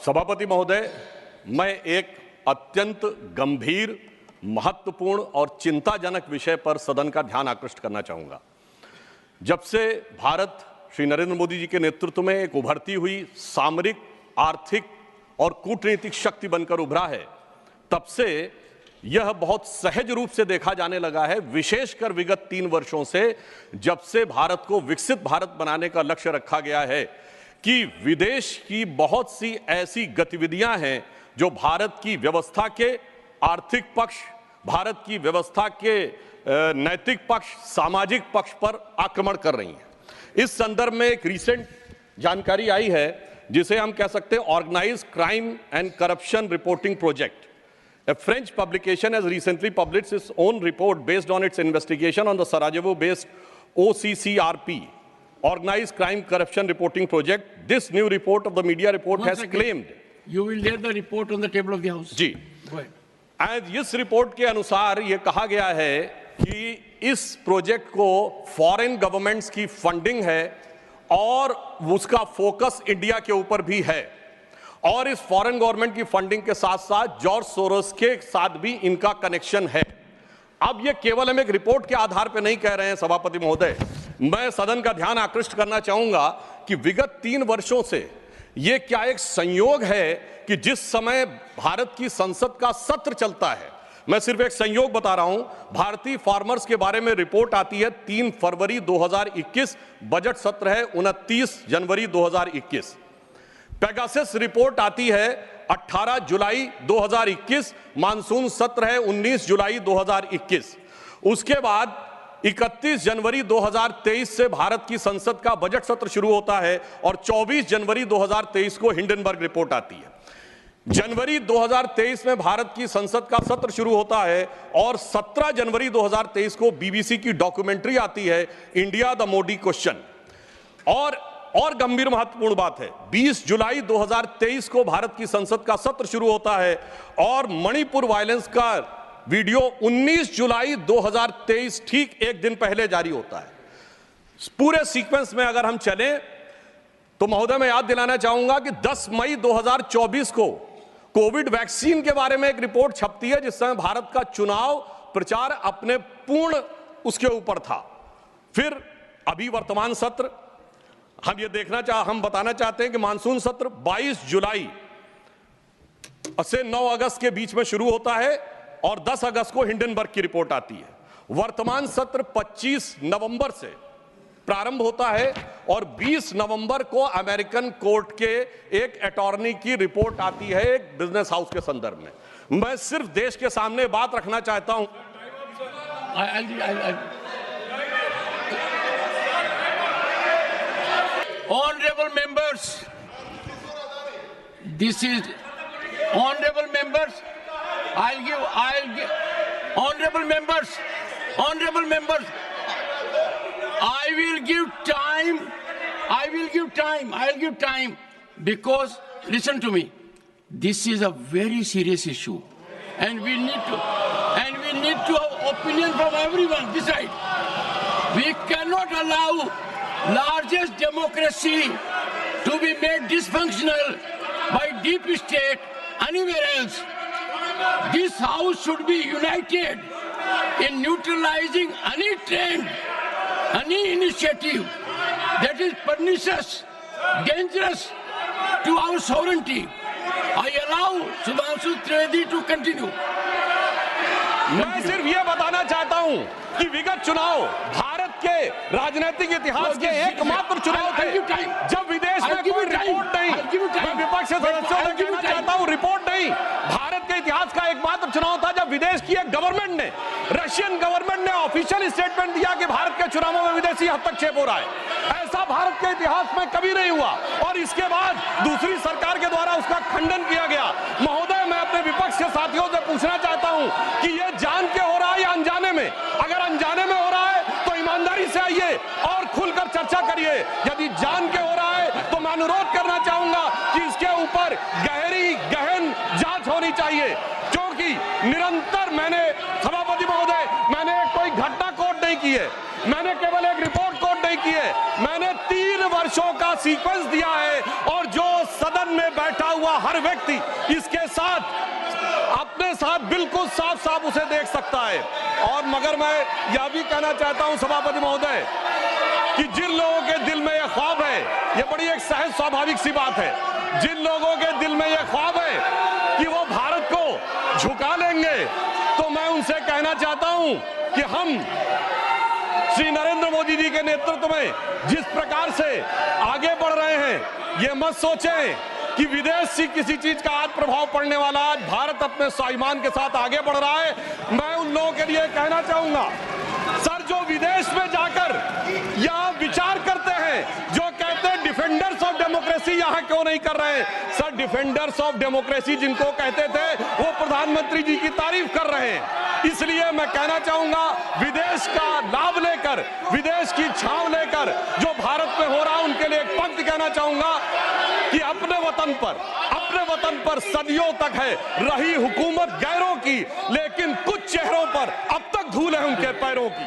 सभापति महोदय, मैं एक अत्यंत गंभीर, महत्वपूर्ण और चिंताजनक विषय पर सदन का ध्यान आकृष्ट करना चाहूंगा। जब से भारत श्री नरेंद्र मोदी जी के नेतृत्व में एक उभरती हुई सामरिक, आर्थिक और कूटनीतिक शक्ति बनकर उभरा है, तब से यह बहुत सहज रूप से देखा जाने लगा है, विशेषकर विगत 3 वर्षों से, जब से भारत को विकसित भारत बनाने का लक्ष्य रखा गया है, कि विदेश की बहुत सी ऐसी गतिविधियां हैं जो भारत की व्यवस्था के आर्थिक पक्ष, भारत की व्यवस्था के नैतिक पक्ष, सामाजिक पक्ष पर आक्रमण कर रही हैं। इस संदर्भ में एक रिसेंट जानकारी आई है जिसे हम कह सकते हैं organised crime and corruption reporting project. A French publication has recently published its own report based on its investigation on the Sarajevo-based OCCRP, Organized Crime Corruption Reporting Project. This new report of the media report has claimed. You will lay the report on the table of the House. जी। Go ahead. And इस report के अनुसार ये कहा गया है कि इस प्रोजेक्ट को फॉरेन गवर्नमेंट्स की फंडिंग है और उसका फोकस इंडिया के ऊपर भी है, और इस फॉरेन गवर्नमेंट की फंडिंग के साथ साथ जॉर्ज सोरोस के साथ भी इनका कनेक्शन है। अब ये केवल हम एक रिपोर्ट के आधार पर नहीं कह रहे हैं सभापति महोदय, मैं सदन का ध्यान आकृष्ट करना चाहूंगा कि विगत 3 वर्षों से ये क्या एक संयोग है कि जिस समय भारत की संसद का सत्र चलता है, मैं सिर्फ एक संयोग बता रहा हूं, भारतीय फार्मर्स के बारे में रिपोर्ट आती है 3 फरवरी 2021, बजट सत्र है 29 जनवरी 2021। पेगासस रिपोर्ट आती है 18 जुलाई 2021, मानसून सत्र है 19 जुलाई 2021। उसके बाद 31 जनवरी 2023 से भारत की संसद का बजट सत्र शुरू होता है और 24 जनवरी 2023 को हिंडनबर्ग रिपोर्ट आती है। जनवरी 2023 में भारत की संसद का सत्र शुरू होता है और 17 जनवरी 2023 को बीबीसी की डॉक्यूमेंट्री आती है, इंडिया द मोदी क्वेश्चन। और गंभीर महत्वपूर्ण बात है, 20 जुलाई 2023 को भारत की संसद का सत्र शुरू होता है और मणिपुर वायलेंस का वीडियो 19 जुलाई 2023, ठीक एक दिन पहले जारी होता है। पूरे सीक्वेंस में अगर हम चलें तो महोदय मैं याद दिलाना चाहूंगा कि 10 मई 2024 को कोविड वैक्सीन के बारे में एक रिपोर्ट छपती है, जिस समय भारत का चुनाव प्रचार अपने पूर्ण उसके ऊपर था। फिर अभी वर्तमान सत्र हम बताना चाहते हैं कि मानसून सत्र 22 जुलाई से 9 अगस्त के बीच में शुरू होता है और 10 अगस्त को हिंडनबर्ग की रिपोर्ट आती है। वर्तमान सत्र 25 नवंबर से प्रारंभ होता है और 20 नवंबर को अमेरिकन कोर्ट के एक अटॉर्नी की रिपोर्ट आती है एक बिजनेस हाउस के संदर्भ में। मैं सिर्फ देश के सामने बात रखना चाहता हूं। Honorable members, this is honorable members. Honorable members. I will give time because listen to me. This is a very serious issue, and we need to have opinion from everyone this side. We cannot allow largest democracy to be made dysfunctional by deep state anywhere else. This house should be united in neutralizing any trend, any initiative that is pernicious, dangerous to our sovereignty. I allow Sudhanshu Trivedi to continue. मैं सिर्फ ये बताना चाहता हूं कि विगत चुनाव भारत के राजनीतिक इतिहास के एकमात्र चुनाव थे जब विदेश में कोई रिपोर्ट नहीं, मैं विपक्ष के सदस्यों से कहना चाहता हूं, रिपोर्ट नहीं, भारत के इतिहास का एकमात्र चुनाव था जब विदेश की एक गवर्नमेंट ने, रशियन गवर्नमेंट ने ऑफिशियल स्टेटमेंट दिया कि भारत के चुनावों में विदेशी हस्तक्षेप हो रहा है। ऐसा भारत के इतिहास में कभी नहीं हुआ और इसके बाद दूसरी सरकार के द्वारा उसका खंडन किया गया। महोदय, मैं अपने विपक्ष के साथियों से पूछना चाहता हूं कि यह जान के हो रहा है या अनजाने में? अगर अनजाने में हो रहा है तो ईमानदारी से आइए और खुलकर चर्चा करिए। यदि जान के हो रहा है तो मैं अनुरोध करना चाहूंगा कि इसके ऊपर गहन जांच होनी चाहिए, क्योंकि निरंतर सभापति महोदय, मैंने कोई घटना कोट नहीं की है, मैंने केवल एक रिपोर्ट कोट नहीं की है, मैंने 3 वर्षों का सीक्वेंस दिया है और जो सदन सदन में बैठा हुआ हर व्यक्ति इसके साथ अपने साथ बिल्कुल साफ साफ उसे देख सकता है। और मगर मैं यह भी कहना चाहता हूं सभापति महोदय कि जिन लोगों के दिल में यह ख्वाब है, यह बड़ी एक सहज स्वाभाविक सी बात है, जिन लोगों के दिल में यह ख्वाब है कि वो भारत को झुका लेंगे, तो मैं उनसे कहना चाहता हूं कि हम श्री नरेंद्र मोदी जी के नेतृत्व में जिस प्रकार से आगे बढ़ रहे हैं, ये मत सोचें कि विदेश से किसी चीज का आज प्रभाव पड़ने वाला। आज भारत अपने स्वाभिमान के साथ आगे बढ़ रहा है। मैं उन लोगों के लिए कहना चाहूंगा, सर जो विदेश में जाकर यहाँ विचार करते हैं, जो कहते हैं डिफेंडर्स ऑफ डेमोक्रेसी यहाँ क्यों नहीं कर रहे हैं? सर डिफेंडर्स ऑफ डेमोक्रेसी जिनको कहते थे वो प्रधानमंत्री जी की तारीफ कर रहे हैं। इसलिए मैं कहना चाहूंगा, विदेश का लाभ लेकर, विदेश की छांव लेकर जो भारत में हो रहा है, उनके लिए एक पंक्ति कहना चाहूंगा कि अपने वतन पर सदियों तक है रही हुकूमत गैरों की, लेकिन कुछ चेहरों पर अब तक धूल है उनके पैरों की।